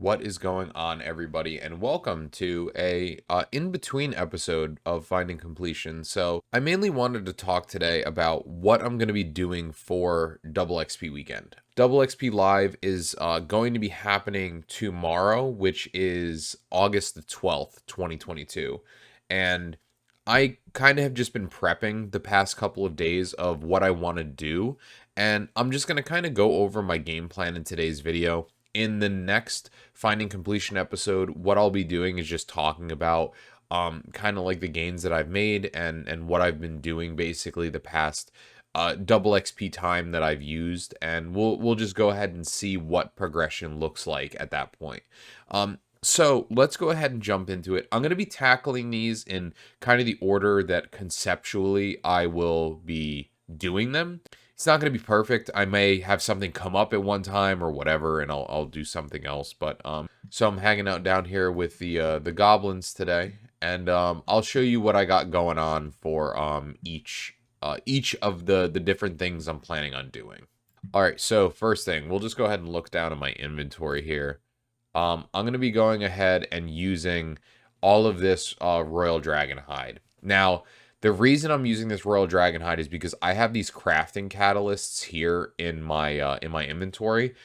What is going on, everybody, and welcome to a in-between episode of Finding Completion. So I mainly wanted to talk today about what I'm going to be doing for Double XP Weekend. Double XP Live is going to be happening tomorrow, which is August the 12th, 2022. And I kind of have just been prepping the past couple of days of what I want to do, and I'm just going to kind of go over my game plan in today's video. In the next Finding Completion episode, what I'll be doing is just talking about kind of like the gains that I've made and what I've been doing basically the past double XP time that I've used, and we'll just go ahead and see what progression looks like at that point. So let's go ahead and jump into it. I'm going to be tackling these in kind of the order that conceptually I will be doing them. It's not going to be perfect. I may have something come up at one time or whatever, and I'll do something else. But so I'm hanging out down here with the goblins today, and I'll show you what I got going on for each of the different things I'm planning on doing. All right. So first thing, we'll just go ahead and look down at my inventory here. I'm going to be going ahead and using all of this Royal Dragon hide. Now, the reason I'm using this Royal Dragon hide is because I have these crafting catalysts here in my inventory.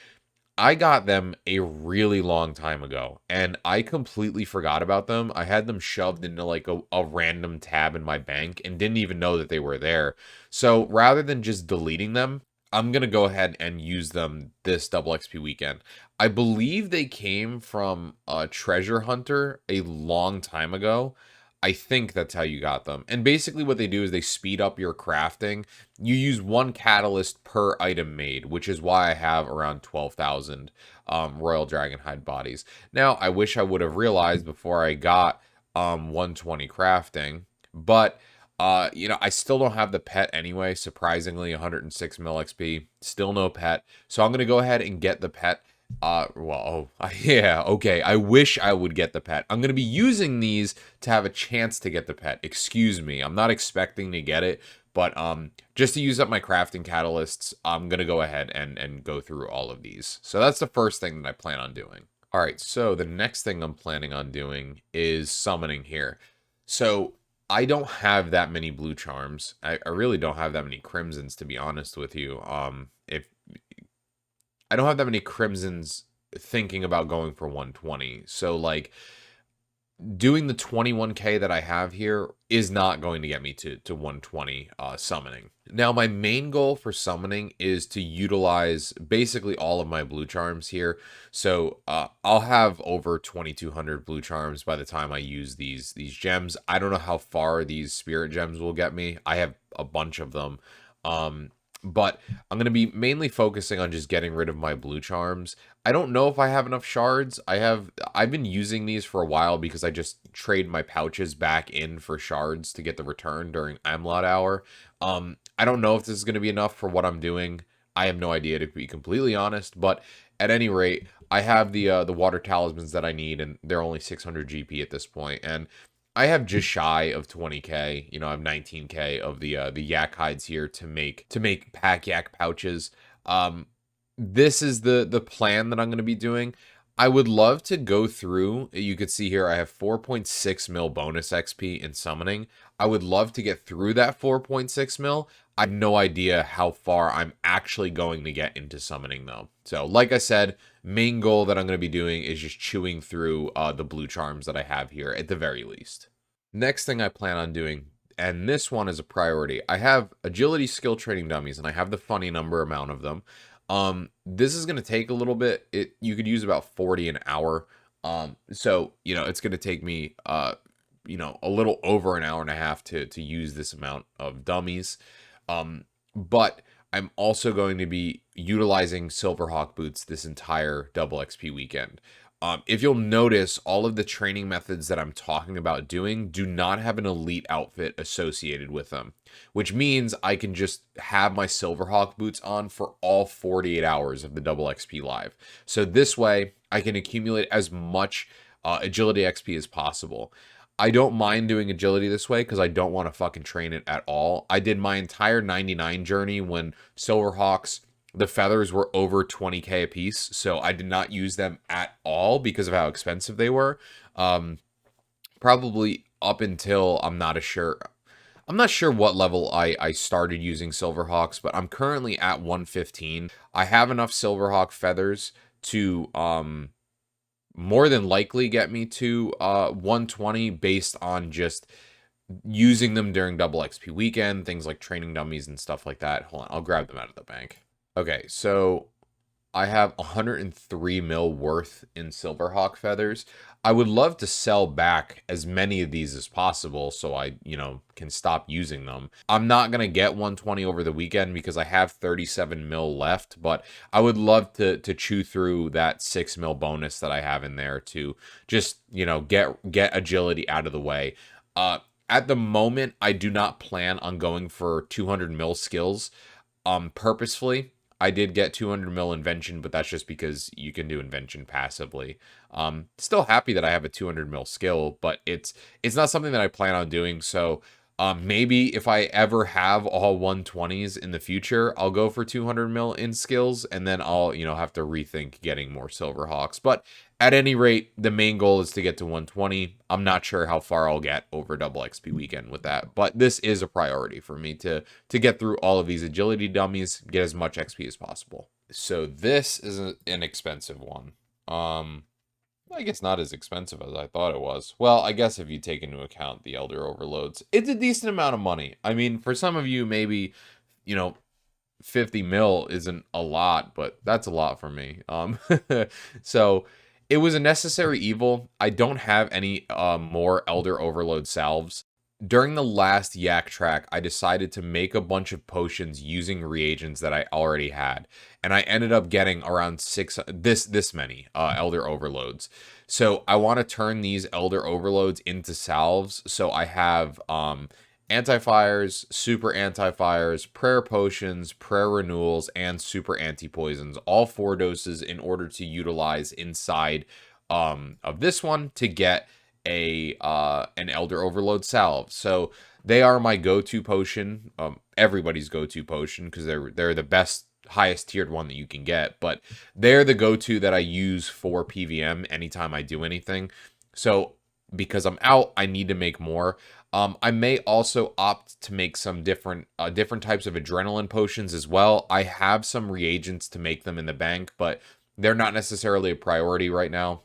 I got them a really long time ago, and I completely forgot about them. I had them shoved into like a random tab in my bank and didn't even know that they were there. So rather than just deleting them, I'm going to go ahead and use them this double XP weekend. I believe they came from a treasure hunter a long time ago. I think that's how you got them. And basically what they do is they speed up your crafting. You use one catalyst per item made, which is why I have around 12,000 Royal Dragonhide bodies. Now, I wish I would have realized before I got 120 crafting, but I still don't have the pet anyway. Surprisingly, 106 mil XP, still no pet. So I'm going to go ahead and get the pet. Yeah, okay. I wish I would get the pet. I'm going to be using these to have a chance to get the pet. Excuse me. I'm not expecting to get it, but just to use up my crafting catalysts, I'm going to go ahead and go through all of these. So that's the first thing that I plan on doing. All right, so the next thing I'm planning on doing is summoning here. So I don't have that many blue charms. I really don't have that many crimsons, to be honest with you. If I don't have that many crimsons thinking about going for 120. So like doing the 21k that I have here is not going to get me to 120 summoning. Now my main goal for summoning is to utilize basically all of my blue charms here. So I'll have over 2200 blue charms by the time I use these gems. I don't know how far these spirit gems will get me. I have a bunch of them. But I'm going to be mainly focusing on just getting rid of my blue charms. I don't know if I have enough shards. I've been using these for a while because I just trade my pouches back in for shards to get the return during Amlot hour. I don't know if this is going to be enough for what I'm doing. I have no idea, to be completely honest, but at any rate, I have the water talismans that I need, and they're only 600 GP at this point, and I have just shy of 20k. I have 19k of the yak hides here to make pack yak pouches. This is the plan that I'm going to be doing. I would love to go through. You could see here I have 4.6 mil bonus XP in summoning. I would love to get through that 4.6 mil. I have no idea how far I'm actually going to get into summoning though. So like I said, main goal that I'm going to be doing is just chewing through the blue charms that I have here at the very least. Next thing I plan on doing, and this one is a priority, I have agility skill training dummies, and I have the funny number amount of them. This is going to take a little bit. You could use about 40 an hour. So it's going to take me a little over an hour and a half to use this amount of dummies. But I'm also going to be utilizing Silverhawk boots this entire double XP weekend. If you'll notice, all of the training methods that I'm talking about doing do not have an elite outfit associated with them, which means I can just have my Silverhawk boots on for all 48 hours of the double XP live. So this way, I can accumulate as much agility XP as possible. I don't mind doing agility this way because I don't want to fucking train it at all. I did my entire 99 journey when Silverhawks the feathers were over 20k a piece, so I did not use them at all because of how expensive they were. Um, Probably up until I'm not sure what level I started using Silverhawks, but I'm currently at 115. I have enough Silverhawk feathers to more than likely get me to 120 based on just using them during double XP weekend, things like training dummies and stuff like that. Hold on, I'll grab them out of the bank. Okay, so I have 103 mil worth in Silverhawk feathers. I would love to sell back as many of these as possible so I, can stop using them. I'm not going to get 120 over the weekend because I have 37 mil left, but I would love to chew through that 6 mil bonus that I have in there to just, get agility out of the way. At the moment, I do not plan on going for 200 mil skills purposefully. I did get 200 mil invention, but that's just because you can do invention passively. Still happy that I have a 200 mil skill, but it's not something that I plan on doing. So maybe if I ever have all 120s in the future, I'll go for 200 mil in skills, and then I'll have to rethink getting more Silverhawks. But at any rate, the main goal is to get to 120. I'm not sure how far I'll get over double XP weekend with that, but this is a priority for me to get through all of these agility dummies, get as much XP as possible. So this is an expensive one. I guess not as expensive as I thought it was. Well, I guess if you take into account the Elder Overloads, it's a decent amount of money. I mean, for some of you, maybe, you know, 50 mil isn't a lot, but that's a lot for me. So it was a necessary evil. I don't have any more Elder Overload salves. During the last Yak track, I decided to make a bunch of potions using reagents that I already had, and I ended up getting around this many Elder Overloads. So I want to turn these Elder Overloads into salves. So I have anti-fires, super anti-fires, prayer potions, prayer renewals, and super anti-poisons. All 4 doses in order to utilize inside of this one to get an Elder Overload salve. So they are my go-to potion, everybody's go-to potion, because they're the best, highest tiered one that you can get, but they're the go-to that I use for PVM anytime I do anything. So because I'm out, I need to make more. I may also opt to make some different types of adrenaline potions as well. I have some reagents to make them in the bank, but they're not necessarily a priority right now.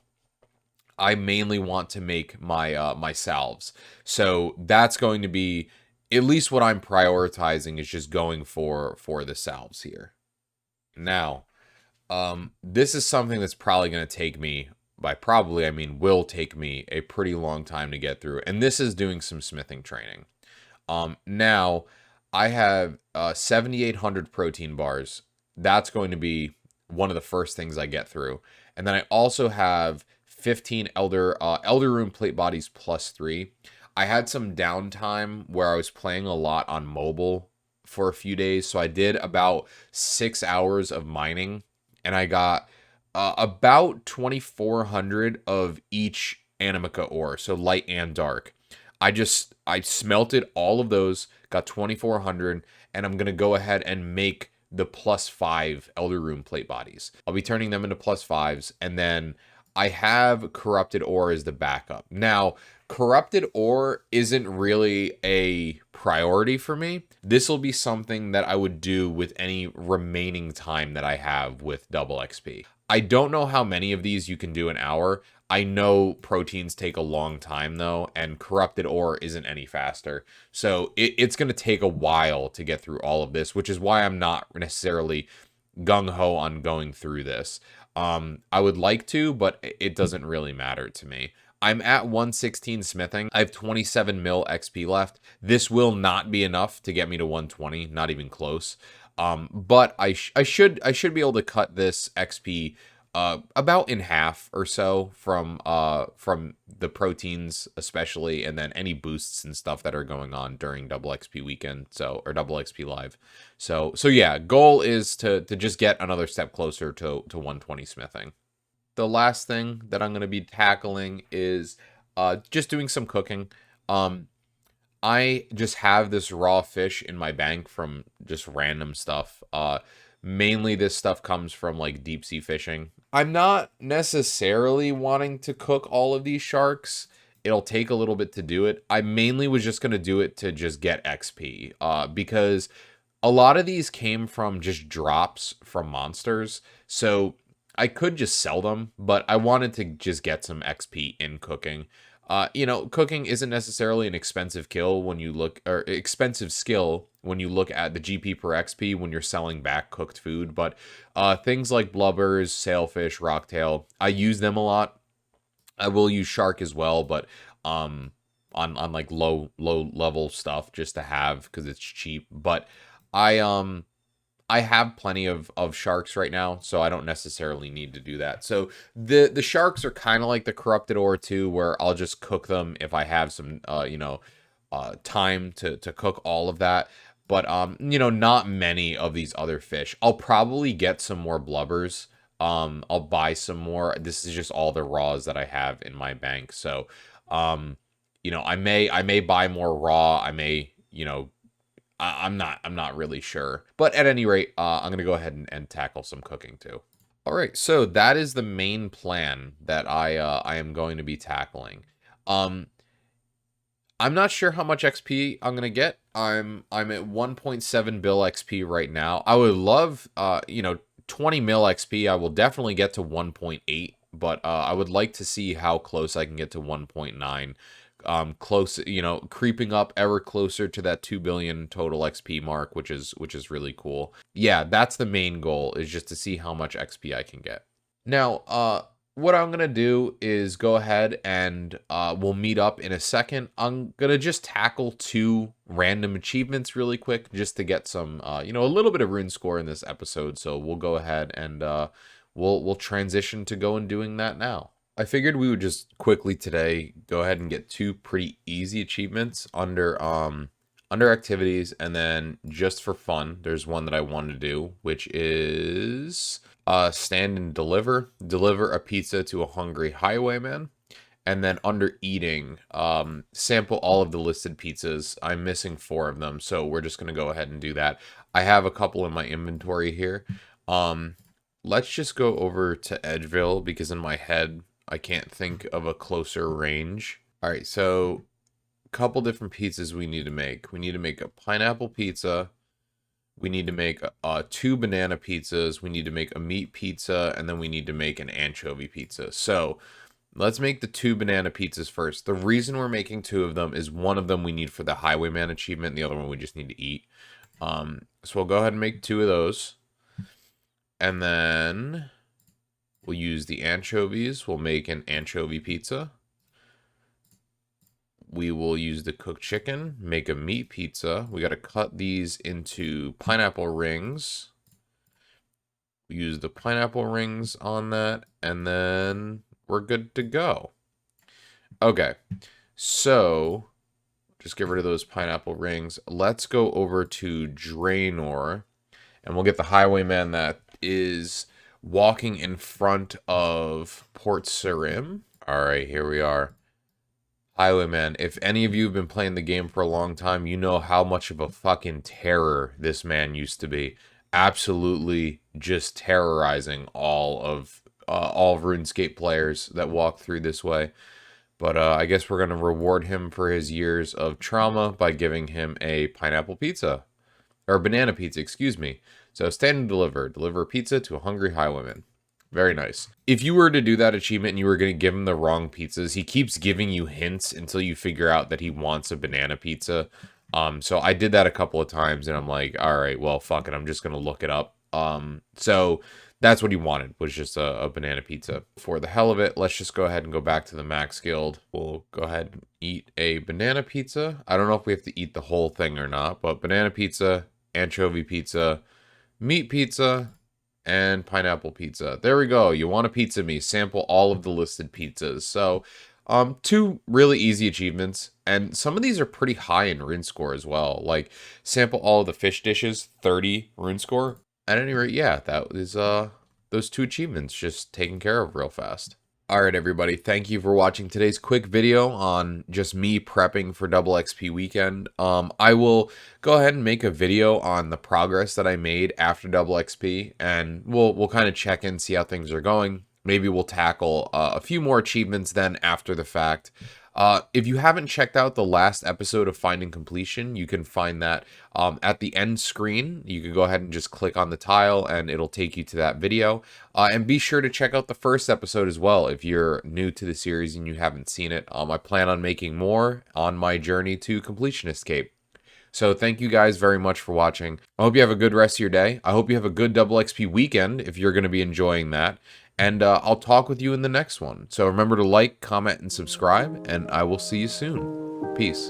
I mainly want to make my salves. So that's going to be at least what I'm prioritizing, is just going for the salves here. Now, this is something that's probably going to take me, by probably I mean will take me, a pretty long time to get through, and this is doing some smithing training. Now I have 7,800 protein bars. That's going to be one of the first things I get through, and then I also have 15 elder rune plate bodies +3. I had some downtime where I was playing a lot on mobile for a few days, so I did about 6 hours of mining, and I got about 2,400 of each animica ore, so light and dark. I smelted all of those, got 2,400, and I'm gonna go ahead and make the +5 elder rune plate bodies. I'll be turning them into +5s, and then I have corrupted ore as the backup. Now, corrupted ore isn't really a priority for me. This will be something that I would do with any remaining time that I have with double XP. I don't know how many of these you can do an hour. I know proteins take a long time though, and corrupted ore isn't any faster. So it's going to take a while to get through all of this, which is why I'm not necessarily gung-ho on going through this. I would like to, but it doesn't really matter to me. I'm at 116 smithing. I have 27 mil XP left. This will not be enough to get me to 120, not even close. But I should be able to cut this XP about in half or so from the proteins especially, and then any boosts and stuff that are going on during double XP weekend, or double XP live. So yeah, goal is to just get another step closer to 120 smithing. The last thing that I'm going to be tackling is just doing some cooking. I just have this raw fish in my bank from just random stuff. Mainly this stuff comes from like deep sea fishing. I'm not necessarily wanting to cook all of these sharks. It'll take a little bit to do it. I mainly was just going to do it to just get XP, because a lot of these came from just drops from monsters. So I could just sell them, but I wanted to just get some XP in cooking. Cooking isn't necessarily an expensive kill when you look, or expensive skill when you look at the GP per XP when you're selling back cooked food. But things like blubbers, sailfish, rocktail, I use them a lot. I will use shark as well, but on like low level stuff just to have because it's cheap. But I I have plenty of sharks right now, so I don't necessarily need to do that. So the sharks are kind of like the corrupted ore too, where I'll just cook them if I have some time to cook all of that. But not many of these other fish. I'll probably get some more blubbers. I'll buy some more. This is just all the raws that I have in my bank. So I may buy more raw. I may, I'm not really sure. But at any rate, I'm gonna go ahead and tackle some cooking too. All right, so that is the main plan that I am going to be tackling. Um, I'm not sure how much XP I'm gonna get. I'm at 1.7 bill XP right now. I would love 20 mil XP. I will definitely get to 1.8, but I would like to see how close I can get to 1.9. Close, creeping up ever closer to that 2 billion total XP mark, which is really cool. Yeah, that's the main goal, is just to see how much XP I can get. Now, what I'm gonna do is go ahead and we'll meet up in a second. I'm gonna just tackle 2 random achievements really quick, just to get some, a little bit of rune score in this episode. So we'll go ahead and we'll transition to go and doing that now. I figured we would just quickly today go ahead and get 2 pretty easy achievements under activities, and then just for fun, there's one that I want to do, which is stand and deliver a pizza to a hungry highwayman. And then under eating, sample all of the listed pizzas. I'm missing 4 of them, so we're just gonna go ahead and do that. I have a couple in my inventory here. Let's just go over to Edgeville, because in my head I can't think of a closer range. All right, so a couple different pizzas we need to make. We need to make a pineapple pizza. We need to make 2 banana pizzas. We need to make a meat pizza, and then we need to make an anchovy pizza. So let's make the 2 banana pizzas first. The reason we're making 2 of them is one of them we need for the highwayman achievement, and the other one we just need to eat. So we'll go ahead and make 2 of those. And then we'll use the anchovies. We'll make an anchovy pizza. We will use the cooked chicken, make a meat pizza. We got to cut these into pineapple rings. We use the pineapple rings on that, and then we're good to go. Okay, so just get rid of those pineapple rings. Let's go over to Draenor, and we'll get the highwayman that is walking in front of Port Sarim. All right, here we are. Highwayman, if any of you have been playing the game for a long time, you know how much of a fucking terror this man used to be. Absolutely just terrorizing all of RuneScape players that walk through this way. But I guess we're going to reward him for his years of trauma by giving him a pineapple pizza. Or banana pizza, excuse me. So stand and deliver a pizza to a hungry highwayman. Very nice. If you were to do that achievement and you were going to give him the wrong pizzas, he keeps giving you hints until you figure out that he wants a banana pizza. So I did that a couple of times, and I'm like, all right, well, fuck it. I'm just going to look it up. So that's what he wanted, was just a banana pizza. For the hell of it, let's just go ahead and go back to the Max Guild. We'll go ahead and eat a banana pizza. I don't know if we have to eat the whole thing or not, but banana pizza, anchovy pizza, meat pizza, and pineapple pizza. There we go. You want a pizza me, sample all of the listed pizzas. So 2 really easy achievements, and some of these are pretty high in rune score as well. Like sample all of the fish dishes, 30 rune score. At any rate, yeah, that is those 2 achievements just taken care of real fast. Alright everybody, thank you for watching today's quick video on just me prepping for double XP weekend. I will go ahead and make a video on the progress that I made after double XP, and we'll kind of check in, see how things are going. Maybe we'll tackle a few more achievements then after the fact. If you haven't checked out the last episode of Finding Completion, you can find that at the end screen. You can go ahead and just click on the tile and it'll take you to that video. And be sure to check out the first episode as well if you're new to the series and you haven't seen it. I plan on making more on my journey to Completion Escape. So thank you guys very much for watching. I hope you have a good rest of your day. I hope you have a good double XP weekend if you're going to be enjoying that. And I'll talk with you in the next one. So remember to like, comment, and subscribe, and I will see you soon. Peace.